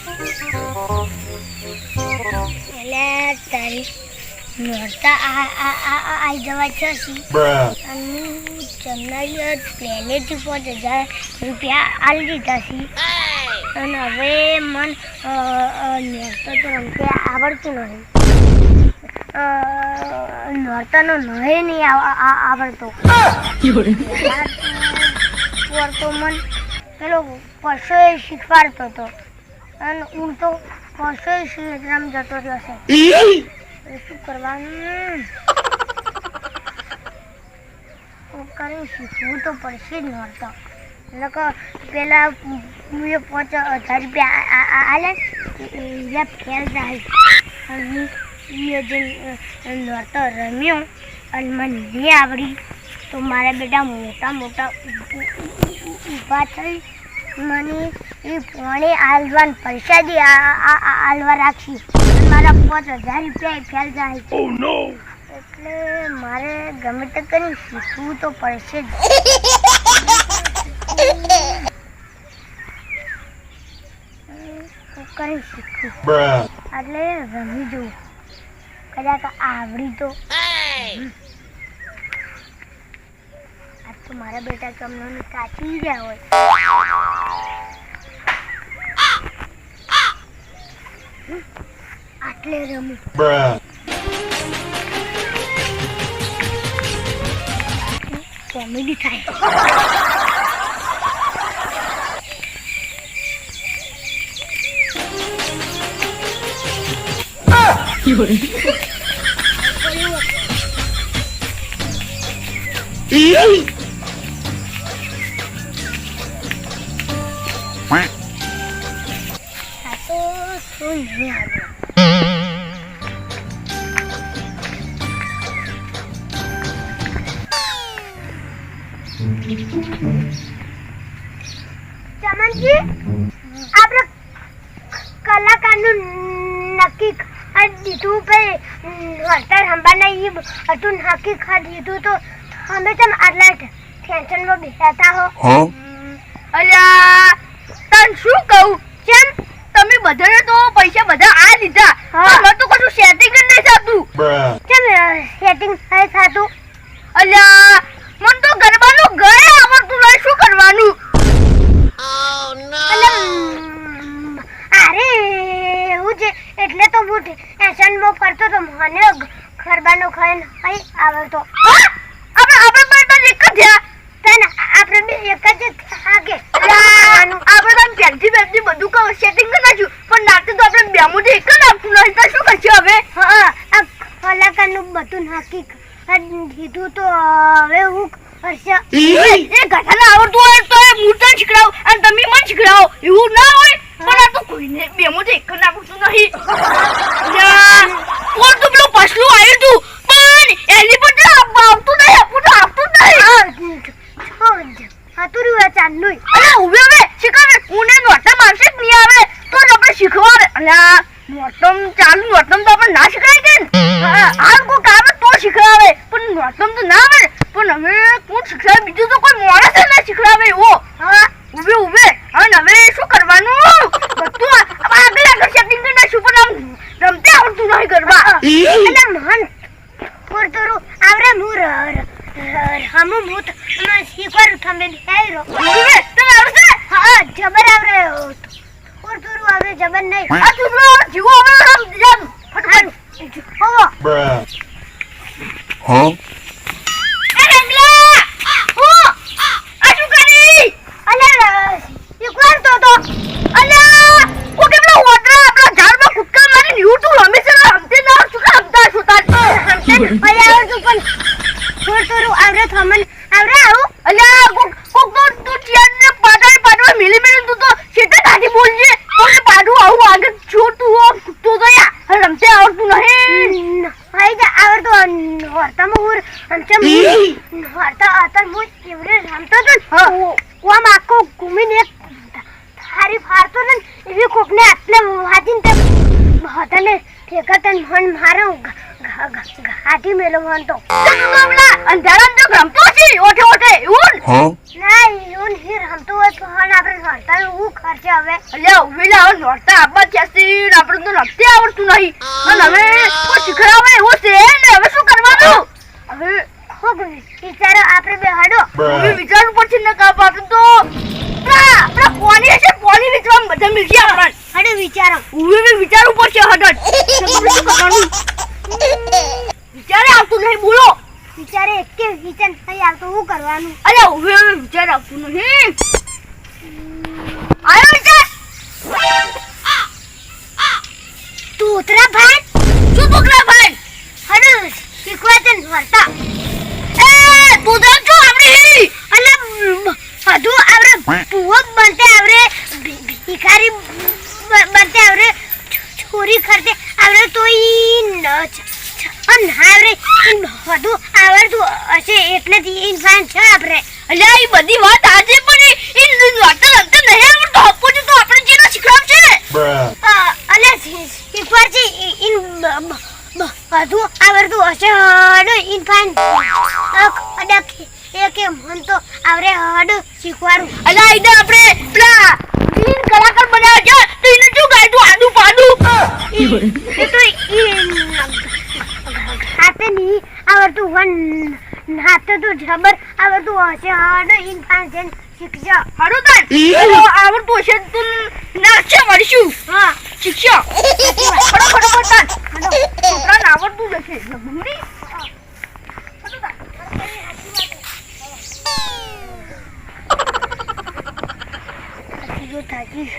એટલે તારી નોરતા આ જવા છે અને જમનારી પહેલેથી 5,000 રૂપિયા આલી દીધા છે અને હવે મન નોરતા તો રમતા આવડતું નથી. નોરતાનો નહીં આવડતો તો મન પેલો પરસો શીખવાડતો હતો અને હું તો પરસો શીખરામ જતો રહ્યો છે. શું કરવાનું? કરી શીખવું તો પડશે જ નોરતા. એટલે પેલા 5,000 રૂપિયા આલે એ ફેલ જાય અને જે નોરતો રમ્યો અને મને નહીં આવડી તો મારા બેટા મોટા ઊભા થઈ મને એ પાણી આલવાન પૈસા દે આલવા રાખી મારા 5,000 રૂપિયા ફેલ જાય. એટલે મારે ગમે તે કરી શીખવું તો પડશે જ. કરી શીખવું એટલે રમી જવું કદાચ આવડી તો. આજ તો મારા બેટા કમનો કાચી ગયા હોય. આટલે રમું કોમેડી થાય. આ તો શું નહીં આવ્યું. ચમનજી આપણે કલાકારનું નક્કી દીધું કે નોરતા રમવાના એ હતું નક્કી દીધું તો અમે તમે આટલા ટેન્શનમાં બેસાતા હો. અલ્યા તને શું કહું કેમ તમે બધાને તો પૈસા બધા આ દીધા મને તો કશું સેટિંગ જ નહીં થતું. કેમ સેટિંગ થાય થતું? અલ્યા મને તો ગરબાનું ઘરે આવડતું નહીં શું કરવાનું? અરે એવું છે એટલે તો હું ટેન્શનમાં પડતો તો મને ગરબાનો ખાઈ આવડતો. આપણે બે તો એક જ થયા તને આપણે બે એક જ થાકે આપણે તો પેન્સી બધું સેટિંગ કરી નાખ્યું પણ નાખતે તો આપણે બે મોઢે એક જ આપતું નહીં તો શું કરશે હવે? હા આ કલાકારનું બધું નક્કી દીધું તો હવે હું કરશે? એ ગધાને આવડતું હોય તો એ મૂર્તન શીખડાવ અને તમે મને શીખડાવો એવું ના હોય. પણ આ તો કોઈને બે મોઢે એક જ આપતું નહીં. કોણ તો પેલું પસલું આવ્યું હતું પણ એની પર આવતું નહીં આપતું જ નહીં. હાતુરી ચાંદલું અરે ઉભે હવે શીખવે ઉને નોટમ આવશે જ નહીં આવે તો જ આપણે શીખવાડે. અલ્યા નોટમ ચાલુ નોટમ તો આપણે ના શીખવાય કે હાલ કોઈક આવે તો શીખવાડે પણ નોટમ તો ના આવે. પણ હવે કોણ શીખવાડે? બીજું તો કોઈ માણસ ના શીખવાડે એવો. હા ઉભે અને હવે શું કરવાનું? બધું આગળ સેટિંગ કરી નાખ્યું પણ આમ રમતે આવડતું નહીં ગરબા. એટલે મન પૂરતું આવરે મુર હમુ મૂત શીખવાડું તમે હેરો ઉભે તમે આવશે? હા જબર આવરે પૂરતું આવરે જબર નહીં. આ છોકરો જીવો હવે આમ જમ ફટફટ હોવો. એ રંગલા ઓ આ શું કરી? અલે શીખવાડતો તો અલે ઓ કેમલા ઓટરા આપણા ઝાડમાં કુટકા મારીને યુટ્યુબ હંમેશા રમતે ના શું રમતા છો તાર હમતે ભઈ આવતું પણ પૂરતું આવરે થમન આવરે આવું. અલ્યા કોક તો તું ચિયાને પાડવા મિલી તું તો સીધે કાઢી બોલજે. ઓને પાડું આવું આગળ છોટું હો તો યા રમતે આવડતું નહીં. ભાઈ જા આવડતો નોરતામાં હું રમચમ નોરતા આતર હું એવરે રમતો તો ઓમ આખો ઘૂમીને એક થારી ફારતો ને એવી કોકને આટલે વાજીને તે બધાને ઠેકાતન મન મારો ઘાટી મેલો મન તો મામલા અંધારામ તો રમતો છે ઓઠે એવું ના એવું નહીં રમતો હોય તો આપણે નોરતા હું ખર્ચ પડશે હવે. અલ્યા ઉભેલા હવે નોરતા આબા થયાસી ને આપણે તો નક્કી આવડતું નહીં અને હવે કોઈ શીખડાવે એવું છે ને હવે શું કરવાનું હવે ખૂબ વિચારો આપણે બે હડો. હવે વિચારવું પડશે ને કાપ આપણે તો આપણા કોની હશે કોની વિચારવા બધા મિલશે આપણને હડો વિચારો. હવે વિચારવું પડશે હડટ શું કરવાનું વિચારે આવતું નહીં બોલો વિચારે એકે વિચાર નહીં આવતો શું કરવાનું. અલ્યા હવે વિચાર આવતું નહીં આયો વિચાર તોતરા ભાઈ શું બોકરા ભાઈ હડો શીખવા છે નોરતા. એ તું તો શું આપણે અને બધું આપણે ભૂવો બનતે આપણે ભિખારી બનતે આપણે ચોરી કરતે આપણે તો ઈ આવડે બધું આવડતું હશે એટલેથી ઇન્સાન છે આપણે. અલ્યા એ બધી વાત આજે પણ એ વાર્તા લગતા નહીં આવડતો આપો તો આપણે જેનો શીખવાડશે અને શીખવા છે બધું આવડતું હશે હડો ઇન્સાન કે મન તો આવડે હડો શીખવાડું. અલ્યા એને આપણે પેલા ગ્રીન કલાકાર બનાવ્યા છે તો એને શું ગાયતું આદુ પાડું એ તો હાથે નહીં આવડતું વન હાથે તો જબર આવડતું હશે હડો ઇન્સાન છે શીખજો. હારું તાન આવડતું હશે તો નાચે વળશું હા શીખશો ફટાફટ તાન છોકરાને આવડતું જશે મમ્મી થાકી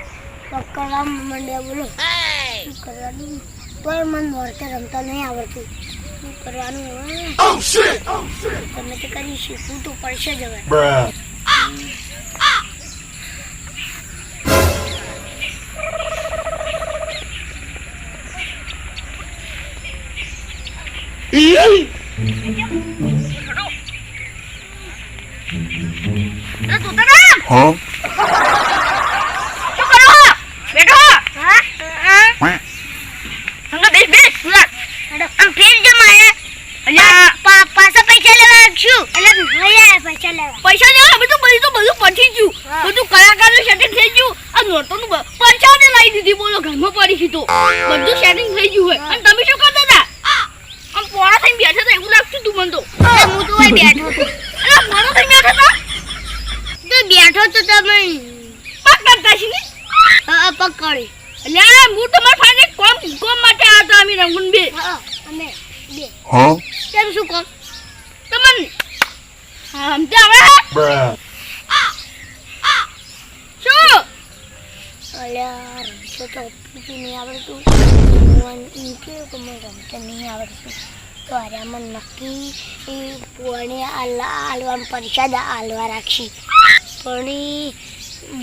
પકડવા માંડ્યા બોલો શું કરવાનું તોય મને નોરતે રમતા નહીં આવડતું શું કરવાનું તમે તો કરી શીખવું તો પડશે જ હવે. પાછા પૈસા લેવા છું પૈસા લેવા બધું પટી ગયું બધું કલાકારનું સેટિંગ થઈ ગયું આ નોટોનું પૈસાને લાવી દીધી બોલો ઘરમાં પડી ગયું તો બધું સેટિંગ થઈ ગયું હોય અને તમે શું કરતા હતા આમ પોળા થઈને બેઠા હતા એવું લાગતું તું મને તો હું તો બેઠો હતો અરે પોળો થઈને બેઠા હતા તો બેઠો તો તમે પગ કરતા છે ને પકડી એટલે હું તમારા ફાને કોમ માટે આવતા અમે રંગુન બે અમે બે કેમ શું કોમ તમને સમજે હવે શું અલ્યા રમતો તો ઓપરેશન નહીં આવડતું એમ કે મને રમતા નહીં આવડતું તો અરે મને નક્કી એ પોણે હાલવાનું પરિષદ હાલવા રાખી પણ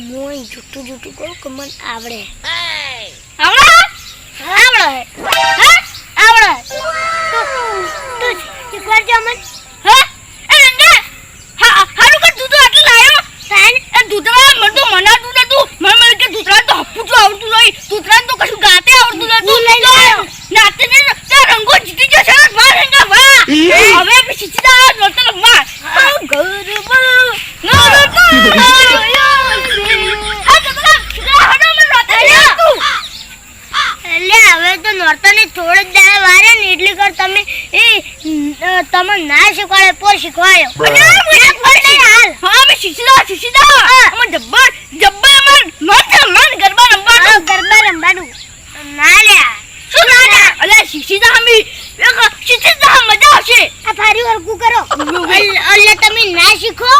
હું જૂઠું કહું કે મને આવડે આવડે તો શીખવાડજો મને એ રંગા હારું કર તું તો આટલું લાયો સાહેબ એ દૂધરા મને તો મનાતું નતું મને કે દૂધરા તો હપુચું આવડતું નહીં દૂધરા તો કશું ગાતે આવડતું નતું નાતે ને રંગો જીતી જશે વાહ રંગા વાહ હવે શીખી નોતલ માર ગરબા હવે તો નોરતાને થોડો જ દાડા વારે ને એટલી કર તમે તમે ના શીખવાડે પોર શીખવાડ્યો હાલ હા મે શીખી દા અમે જબ્બર મન ગરબા રમવાનું ના લ્યા શું ના લ્યા અલે શીખી દા અમે શીખી દા મજા આવશે આ ફારી વર્ગું કરો એટલે તમે ના શીખો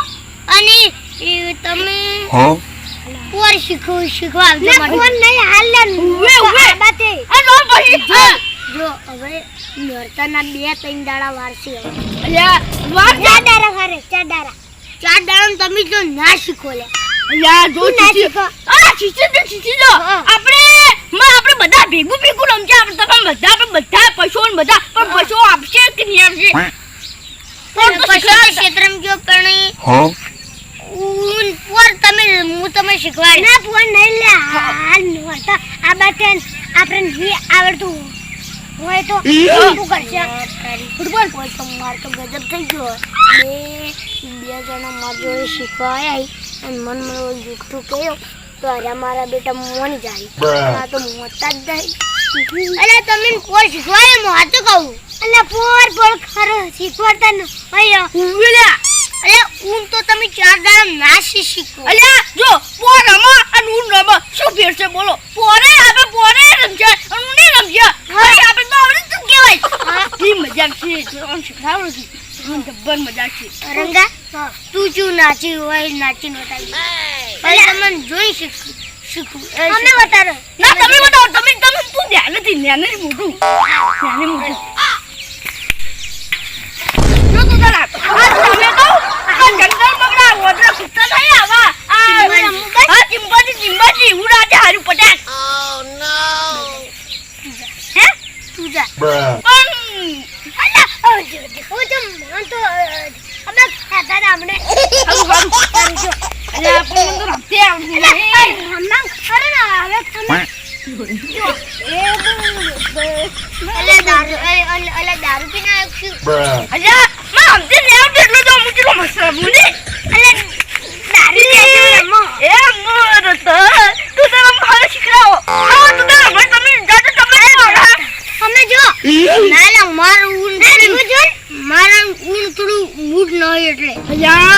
અને તમે પોર શીખવા આવજો ફોન નહીં હાલ લે બાતે આ નો પછી જો હવે નોરતાના 2-3 દાડા વારસી હવે અલ્યા વાર 4 દાડા વારે 4 દાડા તમે જો ના શીખો લે અલ્યા જો ના શીખો શીખી દો આપણે બધા ભેગું રમજે આપણે બધા પશુઓ ને બધા પણ પશુઓ આપશે કે નહીં આપશે પણ ક્ષેત્રમાં જો પણ હું તમે શીખવાડ ના ફોન નહીં લે હાલ નોરતા આ બાતે આપણે નહીં આવડતું હોય તો શું કરશે ફૂટબોલ કોઈ તો માર તો ગજબ થઈ ગયો બે જણા માર જોડે શીખવા આવ્યા અને મન જૂઠું કહ્યું તો અરે મારા બેટા મોની જાય આ તો મોટા જ જાય અલે તમે પોર શીખવાડે મો આ તો કહું અલે પોર ખરો શીખવાડતા ન અయ్యా ઉલા અલે ઊન તો તમે 4 દાડા ના શીખો અલે જો પોર રમો અને ઊન રમો શું ફેર છે બોલો પોરે આપણે પોરે રમજે અને ઊને રમજે ભાઈ આપણે તો આવડે શું કહેવાય ઈ મજાક છે તો આમ શીખવાડો છે જબ્બર મજાક છે રંગા તું જો નાચી હોય નાચી નોટાઈ અલે તમને જોઈ શીખું અમે બતારો ના તમે બતાવો તમે તું ધ્યાન નથી ધ્યાન મોટું જો તો જરા તમે તો આ જંગલ મગડા ઓડરા કુત્તા થાય આવા આ ચિંપાજી ઉડાડે હારું પટાક ઓ નો હે તું જા પણ અલા ઓ તો મન તો અમે ખાતા આપણે હારું જો અલે આપણે તો રમતે આવડી હમણાં અરે ના હવે તમે અલે દારૂ પીને આવ્યું અલ્યા માં હમતે ને આવડે એટલે તો મુચલો મસરા મુને અલે દારૂ પીને રમો એ મોર તો તું તો મારે શીખરાવો હા તું તો ભાઈ તમે જાતે તમે અમે જો નાલા મારું મારા ઊન થોડું મૂડ ન હોય એટલે અલ્યા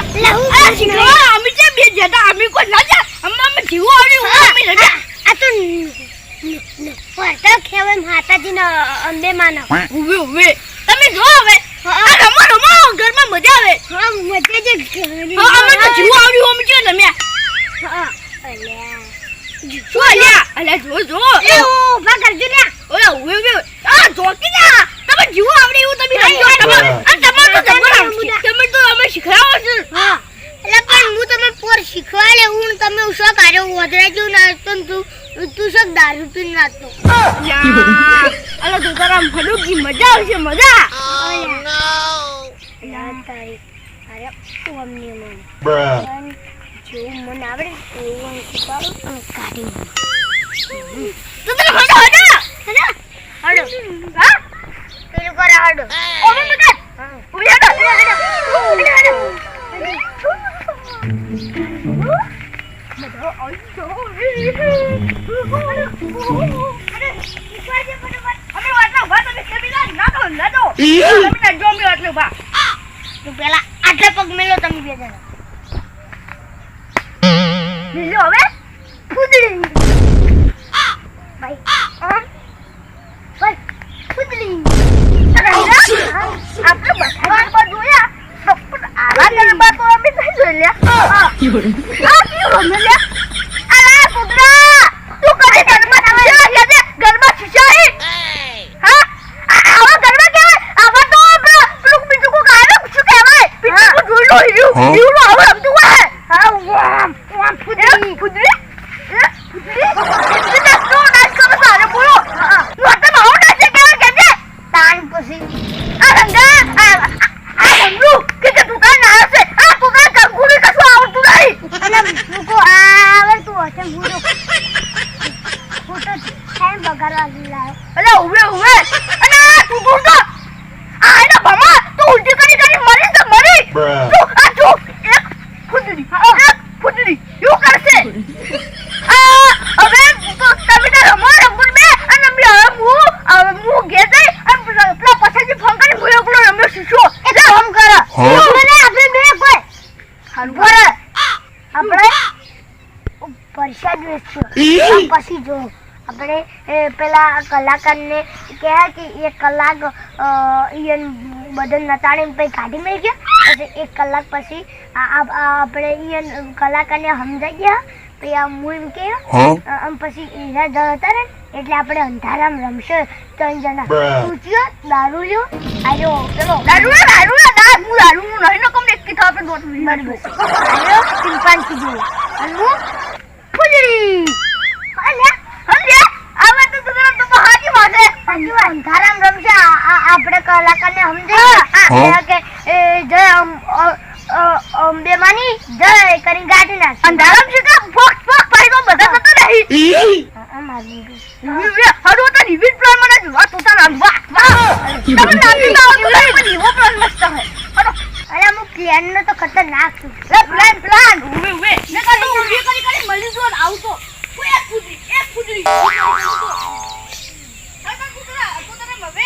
આ શીખવા અમે જે બે જતા અમે કોઈ ના જા અમે જીવો આવી અમે રજા આ તો વાર્તા કહેવાય માતાજીના અંબે માના ઉવે તમે જો હવે આ રમો ઘરમાં મજા આવે હા મજા જ ઘણી હા અમે તો જીવો આવ્યું અમે જે રમ્યા હા અલ્યા જો અલ્યા જો એ ઓ ભા કરજો ને ઓલા ઉવે આ જોકી ના તમે જીવો આવડે એવું તમે રમજો તમે તો અમે શીખરાવો છો હા એટલે પણ હું તમે પોર શીખવાડે હું તમે ઉસો કાર્યો વધરા જેવું નાચતો તું સબ દારૂ પીને નાચતો અલા તો તારા ભડુકી મજા આવશે મજા તારી અરે અમને મને જેવું મને આવડે એવું શીખવાડું અને કાઢી તો તને હડો હડો હા પેલું કરે હડો ઓમે મગર ઉભી હડો પેલા આટલા પગ મેલો તમે બે જણા લીલો હવે ફૂદડી ભાઈ ભાઈ ફૂદડી આપણે બધા ગરબા જોયા પણ આવા ગરબા તો અમે નહીં જોયા આ કેવું રમે અલા કુતરા તું કરે ગરબા આવે ગરબા શીશાઈ હા આવા ગરબા કેવાય આવા તો પેલું બીજું કો ગાવે શું કહેવાય બીજું કો જોઈ લો હીરું આવા રમતું હોય હા વામ ફૂદડી ફૂદડી ફૂદડી તો નાચ કરો સારે બોલો નોટે માઉ નાચે કેવા કેજે તાન પછી આ રંગુ કે તું કાઈ ના હશે આ તું કાઈ કંકુડી કશું આવતું નહીં અને લોકો આવડતું હશે પૂરો ફોટો ટાઈમ બગાડવા લાવ્યો અલે ઉવે અને તું દૂર તો આ એના ભમા તું ઉલટી કરી મરી તો મરી તું આ જો એક ફૂદડી યુ કરશે હવે તો તમે તો રમો બે અને મે હું ગે જઈ અને પેલા પછાડી ફોન કરી હું એકલો રમ્યો શીશો એ કામ કરો મને આપણે બે કોઈ હારું કરે આપણે પરસાદ વેચ્યો પછી જો આપણે પેલા કલાકારને કહે કે 1 કલાક ઈયન બદન નતાડીને પછી કાઢી મેં ગયા પછી 1 કલાક પછી આપણે ઈયન કલાકારને સમજાઈ ગયા પછી આ હું એમ કે પછી ઈરા જતા ને એટલે આપણે અંધારામ રમશે 3 જણા તું ચિયો દારૂ લ્યો આયો પેલો દારૂ નું નહીં કમ એક કી થાપે દોટ બરાબર આયો ચિંપાંજી જેવો અને હું ફૂલડી અલ્યા આવા તો તો હાજી વાસે અંધારામ રમશે આપણે કલાકારને સમજાય કે જય અંબે માની જય કરી ગાડી નાખ અંધારામ છે કે ફોક પાઈ તો બધા થતો નહીં હડો તો નિવિલ પ્લાન મને જોવા તો તારા વાહ તમે નાની ના આવતું નહીં પણ એવો પ્લાન મસ્ત હે હડો અરે હું પ્લાન તો ખતરનાક છે. પ્લાન ઉવે ને કાતો ઉભી કરી મળી જો ને આવતો કોઈ એક કૂતરી આ કૂતરા તો તને હવે